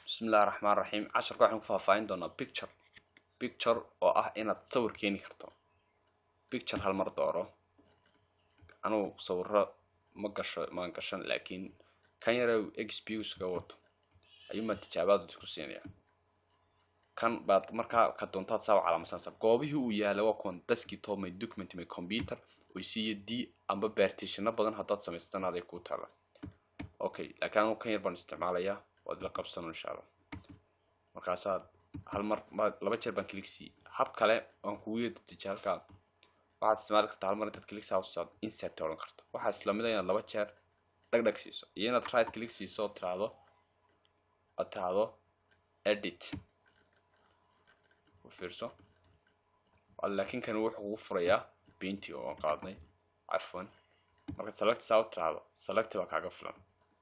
بسم الله الرحمن الرحيم عشرka waxaan ku faahfaahin doonaa picture oo ah inaad sawir keeni karto picture hal mar dooro anuu sawiro ma gashan laakiin kan yar experience ka wato ayuu tijaabaad isku siinaya kan baad markaa ka doontaad saaw calaamadsan goobihii uu yaalo waa kon desktop my document my computer oo CD amba partition badan hadaad samaystaan aday ku taala okay laakiin kan yar baan isticmaalaya waad la qabsan insha Allah markaas hal mar laba jeer baan click si hab kale aan ku weedo tijaarka waxaad isticmaali kartaa hal mar intaad click saad insert oran karto waxa isla mid ah laba jeer dhagdhag siiso iyo inaad right click siiso taado edit u fiirso laakiin kan wuxuu ugu furayaa painting oo qaadnay afwan marka select taado select waa kaaga filan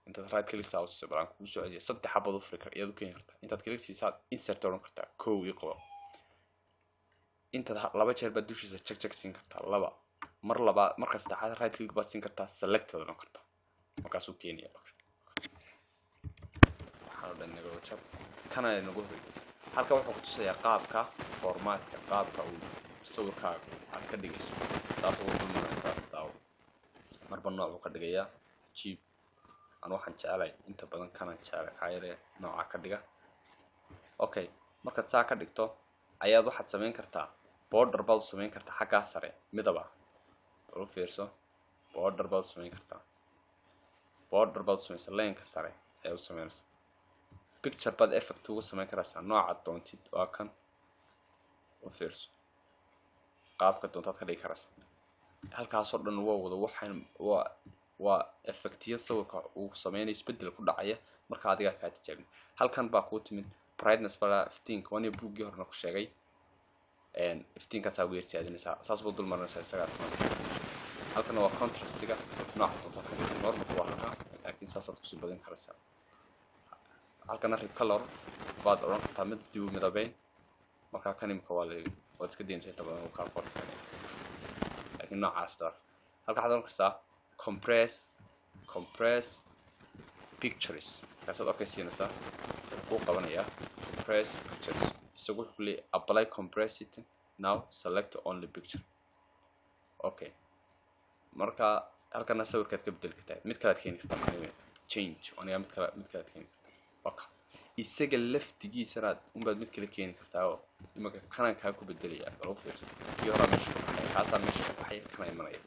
intaad right click saawso balan ku soo celiyo saddex xabad u furi kartaa iyadoo keen kartaa intaad click siisaad insert oran kartaa koow iyo qabo intaad laba jeer baad dushiisa check siin kartaa mar marka saddexaad right click baad siin kartaa select oran kartaa markaas uu keenaya waxaan dhanaga wajab kana inagu hore halka wuxuu ku tusayaa qaabka formatka qaabka uu sawirkaaga aad ka dhigayso taas oo dul maraysaa marba nooc uu ka dhigayaa jeep waxaan jeclay inta badan kana jeclay hayre nooca ka dhiga okay markaad saa ka dhigto ayaad waxaad sameyn kartaa border baad sameyn kartaa xagga sare midaba oo fiirso border baad sameyn kartaa leenka sare ee u sameynaysa picture baad effect ugu sameyn kartaa nooca doontid waa kan oo fiirso qaabka doontaad ka dhigi kartaa halkaas oo dhan waxaan waa effectiyo sawirka uu sameeyay isbedel ku dhacaya marka adiga ka tijaabin halkan baa ku timid brightness bala 15 wani buugi horna ku sheegay 15 ka taa weerti adinaysa saas buu dul marnaysa isaga halkan waa contrastiga nooca doontaad ka dhigto normal waa halka laakiin saas aad ku sii badin karaysaa halkan red color baad oran kartaa mid dib midabeyn marka kan imka waa iska deentay tabadan uu ka qortay laakiin noocaas halka xadan kasta compress pictures kaasad okay siinaysa ku qabanaya compress pictures isagu xulli apply compress it now select only picture okay marka halkan sawirkaad ka bedeli kartaa mid kale keeni kartaa change aniga mid kale keeni kartaa okay isaga laftigiisa umbaad mid kale keeni kartaa oo imaka kanan ka ku bedelaya oo fiirso iyo hore meesha kaasa meesha waxay kana imanaya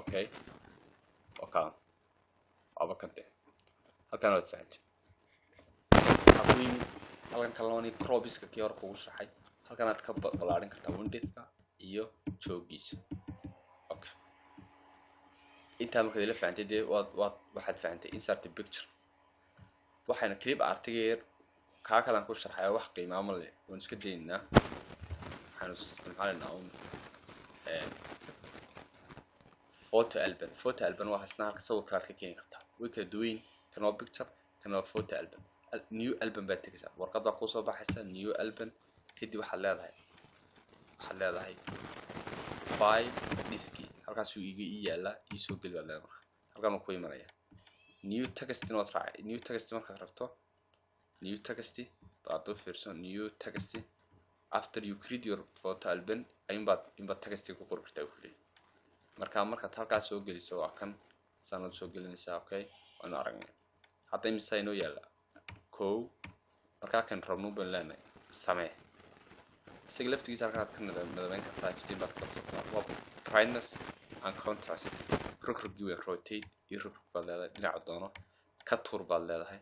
okay aba kante halkan waa saacad halkan kaloni crobiska ki hor kugu shaxay halkan aad ka balaarin kartaa windowska iyo joogiisa okay inta marka la fahanteed waxaad fahantay insert picture waxayna clip artigeer ka kala ku sharxay wax qiimo leh oo iska deynaa waxaan isticmaalnaa photo album waa hasna halka sawirkaad ka keeni kartaa way kala duwan kan waa picture kan waa photo album new album baad tagaysaa warqadda ku soo baxaysa new album kadib waxaad leedahay file diski halkaas uu iga yaala soo geliyo leedahay halkan uu ku imanaya new text note raacay new text markaad rabto new text baad u fiirso new text after you create your photo album inbaad text ku qori kartaa kulli markaad halkaas soo geliso waa kan sanad soo gelinaysa okay waan aragnay hadda imisa inoo yaala marka kan rabno baan leenahay samee isaga laftigiisa halkaad ka nadaamayn kartaa iftiin baad ka furtaa brightness and contrast rotate iyo baad leedahay dhinaca doono ka tuur baad leedahay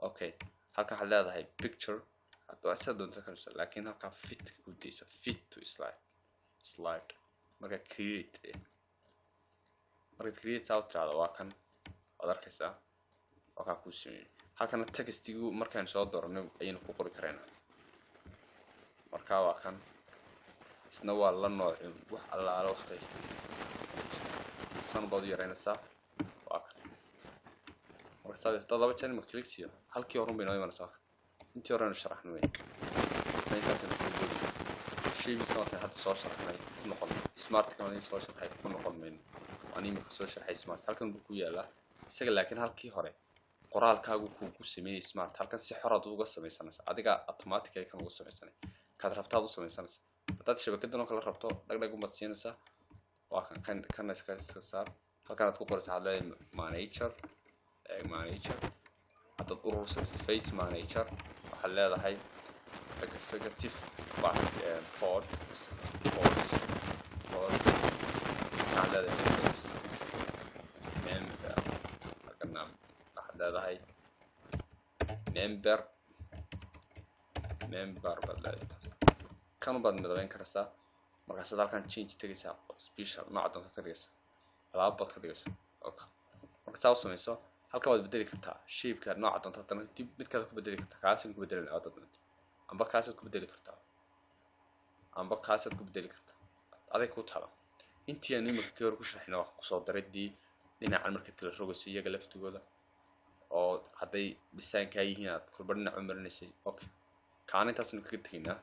okay halka waxaad leedahay picture hadda aad doonto karso laakiin halka fit ku deyso fit to slide marka create out waa kan wada arkaysaa waxa ku sameeyay halkan textigu markaan soo doornay ayaan ku qori kareena marka waa kan isna waa la nooc wax alla wax kaysta san baad yareynaysaa waa kan marka laba jeer ma click siiyo halkii hore inoo imanaysaa intii hore sharaxnay intaas shaybi sababta hadda soo sharaxnay noqon smart kan soo sharaxay ku noqon meen anima soo sharxay smart halkan ku yaala isaga laakiin halkii hore qoraalkaagu ku sameeyay smart halkan si xor aad uga samaysanaysa adiga automatically kan uga samaysanay kaad rabtaad u samaysanaysa hadaad shabakadan oo kale rabto dhagdhag umaad siinaysaa waa kan iska saar halkan aad ku qoraysaa waxaad leedahay manager hadaad urursan face manager waxaad leedahay executive code waxaad leedahay member halkan waxaad leedahay member baad leedahay kan baad midabeyn karaysaa markaasaad halkan change tagaysaa special nooca doonta ka dhigaysa alaab baad ka dhigaysa okay marka saa u samayso halkan waad bedeli kartaa shape-ka nooca doonta haddana dib mid kale ku bedeli kartaa kaasaad ku bedeli lahaa doonta amba kaasaad ku bedeli kartaa aday ku taala intii aan imika ka hor ku sharxina wax kusoo daradii dhinacan markaad kala rogayso iyaga laftigooda oo hadday design-kaa yihiin aad kolba dhinac u marinaysay okay kaan intaasnu kaga tegaynaa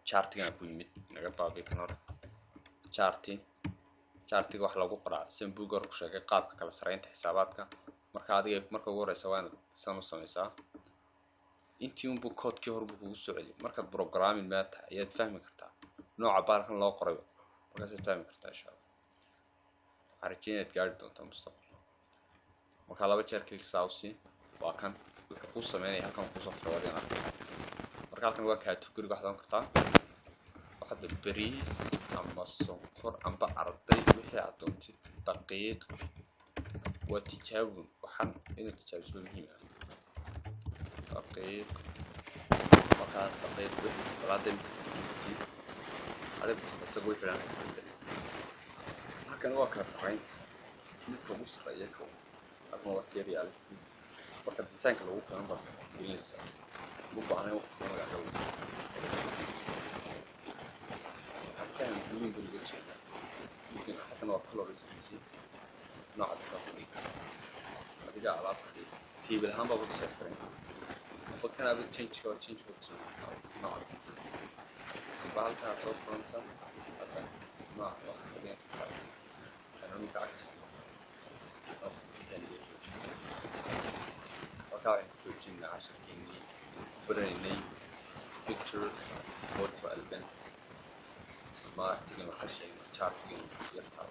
chartigan ku yimid naga baabi'i kan hore chartiga wax lagu qoraa sambuga hor ku sheegay qaabka kala saraynta xisaabaadka marka adiga marka ugu horeysa waa inaad san u samaysaa intii unbu codekii hor buu kugu soo celiyay markaad programming maata ayaad fahmi kartaa nooca baalkan loo qoray markaasaad fahmi kartaa insha allah waxaan rajeynaya inaad gaari doontaa mustaqbalka markaa laba jeer click sausi waa kan wuxuu kuu sameynaya halkan kusoo forwardin marka halkan waa category waxaad oran kartaa waxaad bariis ama sonkor amba arday wixii aad doontid daqiiq waa tijaabun waxaan inaad tijaabiso muhiim ah daqiiq markaa daqiiq wixii walaadeen adiga isaga wixii dhan halkan waa kala saraynta midka ugu sarreeya halkan waa serials marka design-ka lagu kalan baa gelinaysa u baahnay waqti badan laga qabo halkan guulin buu laga jeedaa mungkin halkan waa coloriskiisii nooca dadka ku dhigi adiga alaabta dhigi table ahaan baa wada soo xiran qofkan aad change-ka nooca amba halkan aad soo furanaysaa halkan nooca wax ka dhigan kartaa numka cagsi وكان توجينا عشان كيني بريني picture photo album smart تيجي مخشين chart تيجي يفتح